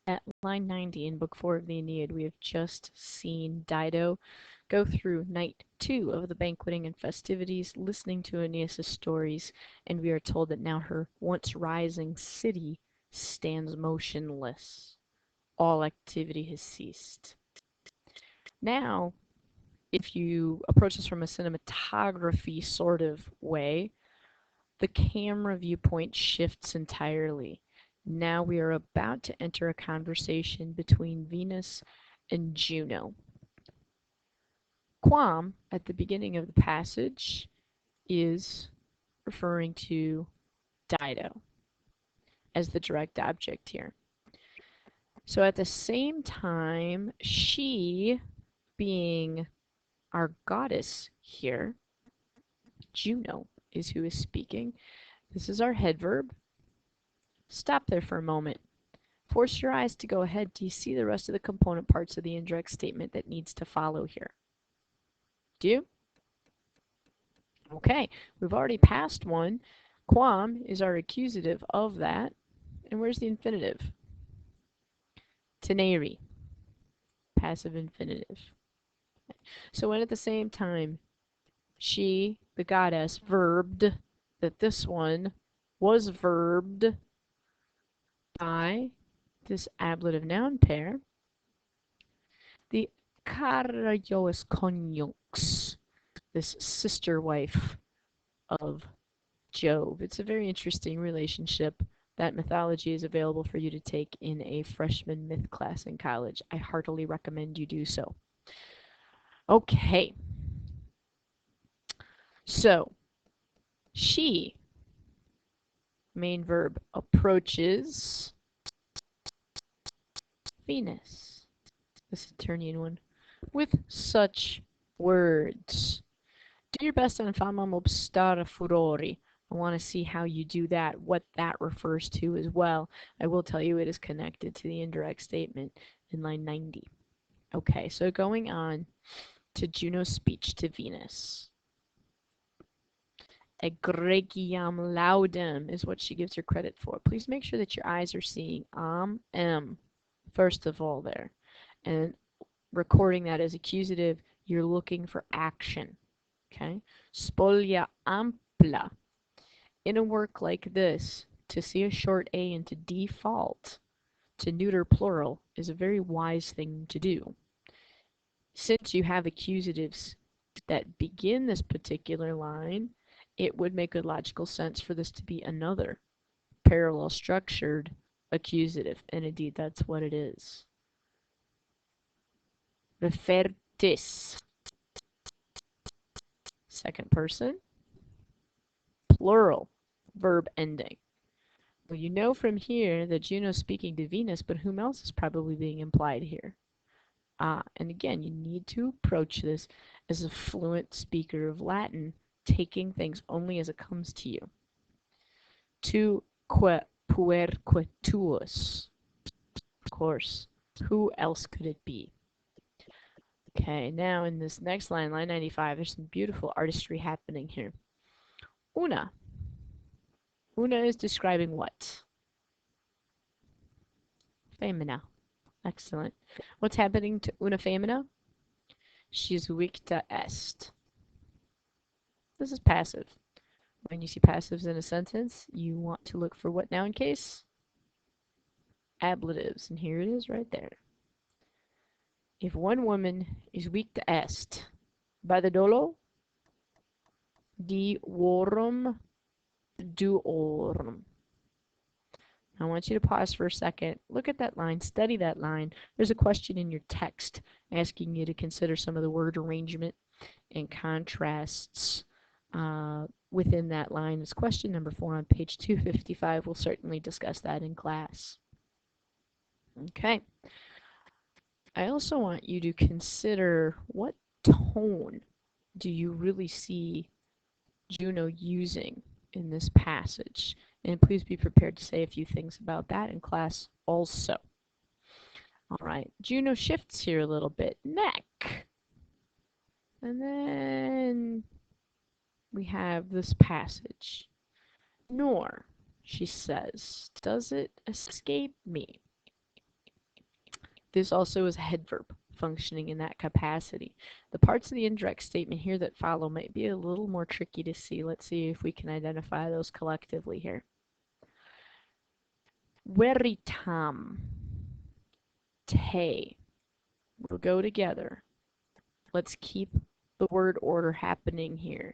At line 90 in Book 4 of the Aeneid, we have just seen Dido go through night 2 of the banqueting and festivities, listening to Aeneas' stories, and we are told that now her once rising city stands motionless. All activity has ceased. Now, if you approach this from a cinematography sort of way, the camera viewpoint shifts entirely. Now we are about to enter a conversation between Venus and Juno. Quam, at the beginning of the passage, is referring to Dido as the direct object here. So at the same time, she, being our goddess here, Juno, is who is speaking. This is our head verb. Stop there for a moment. Force your eyes to go ahead. Do you see the rest of the component parts of the indirect statement that needs to follow here? Do you? Okay, we've already passed one. Quam is our accusative of that. And where's the infinitive? Teneri, passive infinitive. So when at the same time she, the goddess, verbed, that this one was verbed by this ablative noun pair, the Caraios conjunx, this sister wife of Jove. It's a very interesting relationship. That mythology is available for you to take in a freshman myth class in college. I heartily recommend you do so. Okay. So, she, main verb, approaches Venus, the Saturnian one, with such words. Do your best on famam obstara furori. I want to see how you do that, what that refers to as well. I will tell you it is connected to the indirect statement in line 90. Okay, so going on to Juno's speech to Venus. Egregiam laudem is what she gives her credit for. Please make sure that your eyes are seeing m first of all there. And recording that as accusative, you're looking for action. Okay? Spoglia ampla. In a work like this, to see a short a and to default to neuter plural is a very wise thing to do. Since you have accusatives that begin this particular line, it would make a logical sense for this to be another parallel structured accusative, and indeed that's what it is. Refertis, second person, plural, verb ending. Well, you know from here that Juno's speaking to Venus, but whom else is probably being implied here? And again, you need to approach this as a fluent speaker of Latin, taking things only as it comes to you. Tu que puerque tuus. Of course, who else could it be? Okay, now in this next line, line 95, there's some beautiful artistry happening here. Una. Una is describing what? Femina. Excellent. What's happening to una femina? She's victa est. This is passive. When you see passives in a sentence, you want to look for what noun case? Ablatives, and here it is right there. If one woman is victa est, by the dolo, diorum, duorum. I want you to pause for a second, look at that line, study that line. There's a question in your text asking you to consider some of the word arrangement and contrasts within that line. It's question number 4 on page 255. We'll certainly discuss that in class. Okay. I also want you to consider what tone do you really see Juno using in this passage? And please be prepared to say a few things about that in class also. All right, Juno shifts here a little bit. Neck. And then we have this passage. Nor, she says, does it escape me. This also is a head verb functioning in that capacity. The parts of the indirect statement here that follow might be a little more tricky to see. Let's see if we can identify those collectively here. Veritam, te, will go together. Let's keep the word order happening here.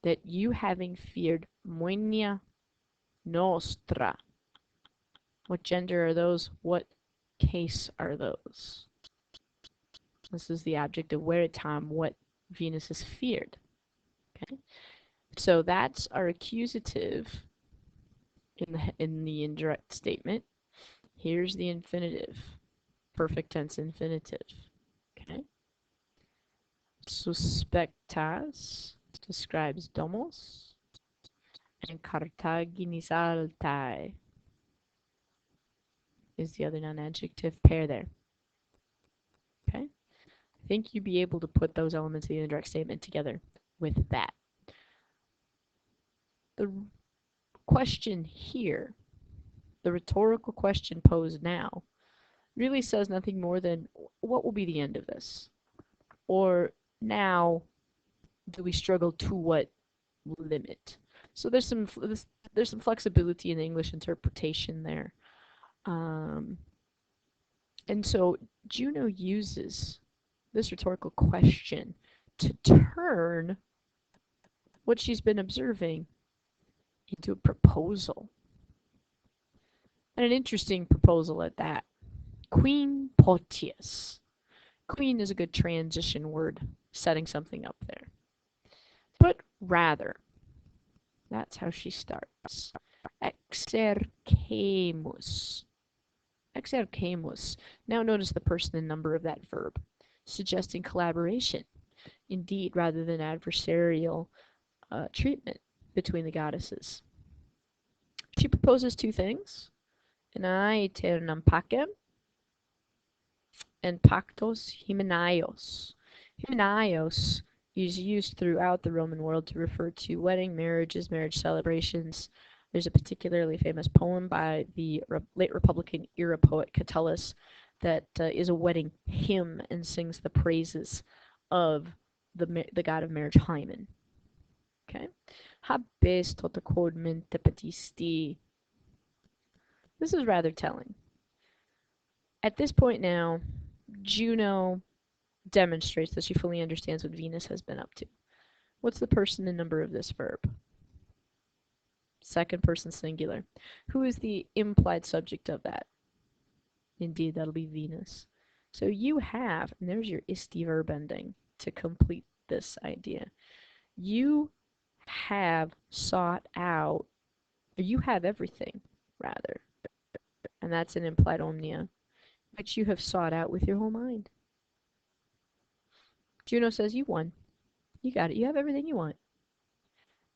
That you having feared moenia nostra. What gender are those? What case are those? This is the object of veritam, what Venus has feared. Okay, so that's our accusative in the indirect statement. Here's the infinitive, perfect tense infinitive. Okay, suspectas describes domos, and Cartaginis altae is the other non-adjective pair there. Okay, I think you'd be able to put those elements of the indirect statement together with that. The question here, the rhetorical question posed now, really says nothing more than what will be the end of this? Or now, do we struggle to what limit? So there's some flexibility in the English interpretation there. And so Juno uses this rhetorical question to turn what she's been observing into a proposal. And an interesting proposal at that. Queen potius. Queen is a good transition word, setting something up there. But rather, that's how she starts. Exercemus. Exercemus. Now notice the person and number of that verb, suggesting collaboration, indeed, rather than adversarial treatment between the goddesses. She proposes two things, an aeternam pacem and pactos hymenaios. Hymenaios is used throughout the Roman world to refer to wedding, marriages, marriage celebrations. There's a particularly famous poem by the late Republican era poet Catullus that is a wedding hymn and sings the praises of the god of marriage, Hymen. Okay? Habes tota quod mente petisti. This is rather telling. At this point now, Juno demonstrates that she fully understands what Venus has been up to. What's the person and number of this verb? Second person singular. Who is the implied subject of that? Indeed, that'll be Venus. So you have, and there's your isti verb ending to complete this idea. You have sought out, or you have everything, rather. And that's an implied omnia, which you have sought out with your whole mind. Juno says, you won. You got it. You have everything you want.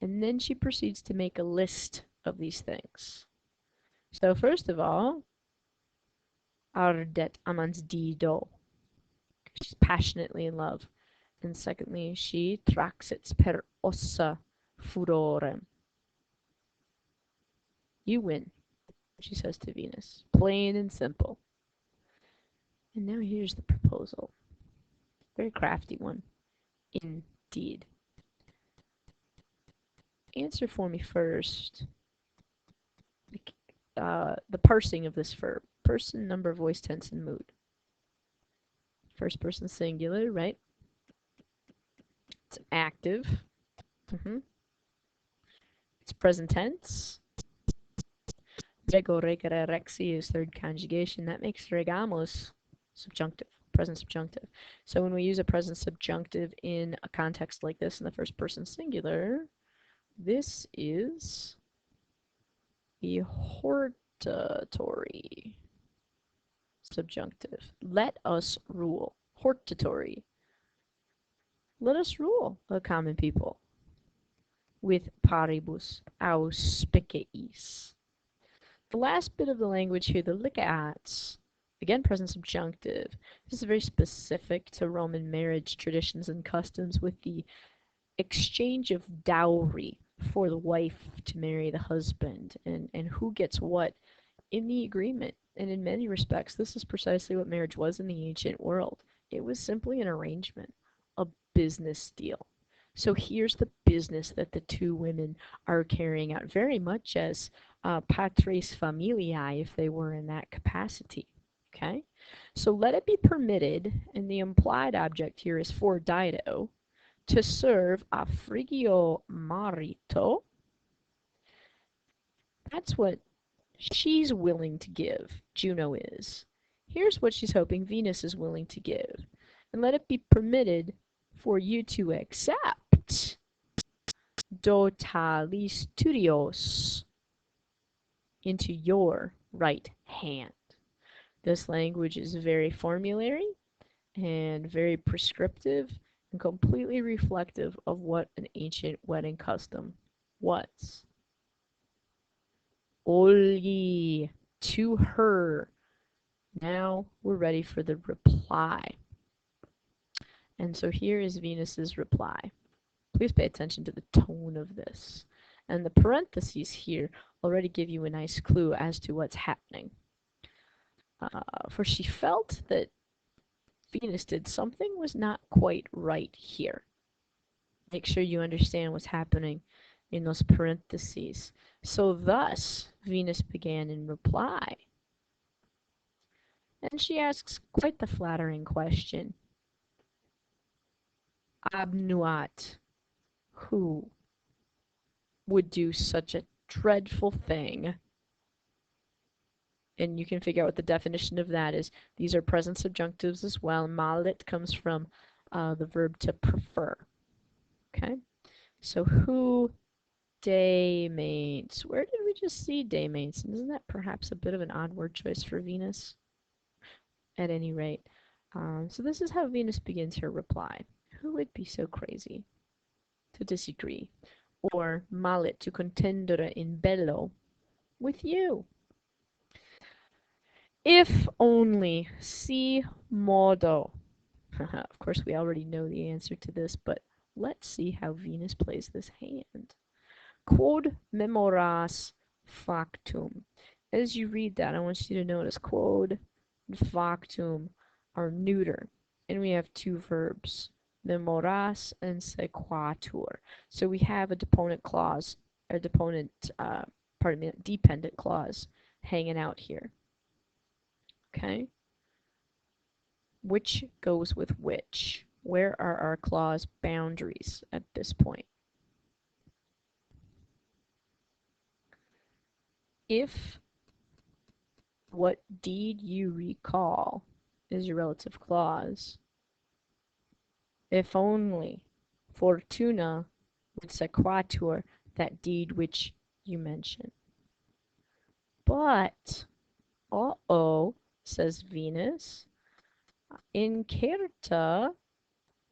And then she proceeds to make a list of these things. So first of all, ardet amans dido. She's passionately in love. And secondly, she traxits per ossa furorem. You win, she says to Venus. Plain and simple. And now here's the proposal. Very crafty one. Indeed. Answer for me first. The parsing of this verb. Person, number, voice, tense, and mood. First person singular, right? It's an active. It's present tense. Rego, regere, rexi is third conjugation. That makes regamos subjunctive, present subjunctive. So when we use a present subjunctive in a context like this in the first person singular, this is the hortatory subjunctive. Let us rule. Hortatory. Let us rule, the common people, with paribus auspiciis. The last bit of the language here, the liceats, again present subjunctive. This is very specific to Roman marriage traditions and customs, with the exchange of dowry for the wife to marry the husband, and who gets what in the agreement. And in many respects, this is precisely what marriage was in the ancient world. It was simply an arrangement, a business deal. So here's the business that the two women are carrying out, very much as patres familiae if they were in that capacity. Okay? So let it be permitted, and the implied object here is for Dido, to serve a frigio marito. That's what she's willing to give, Juno is. Here's what she's hoping Venus is willing to give. And let it be permitted for you to accept dotalis studios into your right hand. This language is very formulary and very prescriptive and completely reflective of what an ancient wedding custom was. Olgi, to her. Now we're ready for the reply. And so here is Venus's reply. Please pay attention to the tone of this. And the parentheses here already give you a nice clue as to what's happening. For she felt that Venus did something was not quite right here. Make sure you understand what's happening in those parentheses. So thus, Venus began in reply. And she asks quite the flattering question. Abnuat, who would do such a dreadful thing? And you can figure out what the definition of that is. These are present subjunctives as well. Malit comes from the verb to prefer. Okay? So who daymates? Where did we just see daymates? And isn't that perhaps a bit of an odd word choice for Venus? At any rate. So this is how Venus begins her reply. Who would be so crazy to disagree? Or malit, to contendere in bello with you? If only, si modo. Of course, we already know the answer to this, but let's see how Venus plays this hand. Quod memoras factum. As you read that, I want you to notice quod and factum are neuter, and we have two verbs, memoras and sequatur. So we have a deponent clause, or dependent clause hanging out here. Okay? Which goes with which? Where are our clause boundaries at this point? If what deed you recall is your relative clause, if only fortuna would sequatur that deed which you mention. But, uh-oh, says Venus, incerta,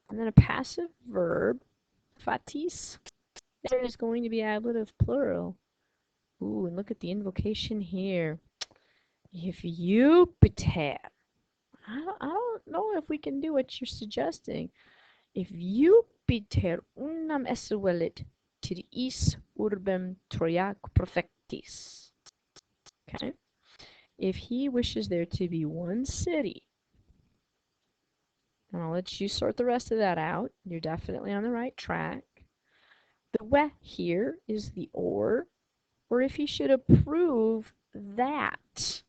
and then a passive verb, fatis, there is going to be ablative plural. Ooh, and look at the invocation here. If Jupiter, I don't know if we can do what you're suggesting. If Jupiter unam essevelit tris urbem Troiac profectis. Okay? If he wishes there to be one city, and I'll let you sort the rest of that out. You're definitely on the right track. The we here is the or if he should approve that.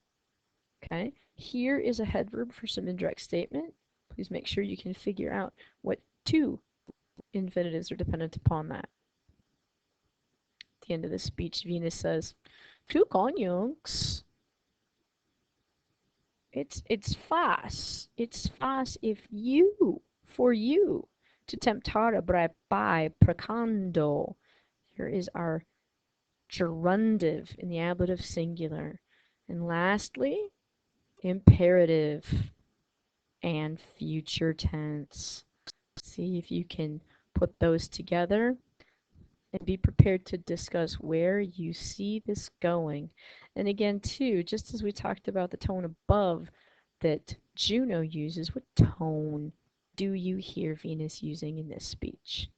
Okay? Here is a head verb for some indirect statement. Please make sure you can figure out what two infinitives are dependent upon that. At the end of the speech, Venus says, "Tu conjunx." It's fas. It's fas if you, for you, to temptare by precando. Here is our gerundive in the ablative singular. And lastly, imperative and future tense. See if you can put those together and be prepared to discuss where you see this going. And again, too, just as we talked about the tone above that Juno uses, what tone do you hear Venus using in this speech?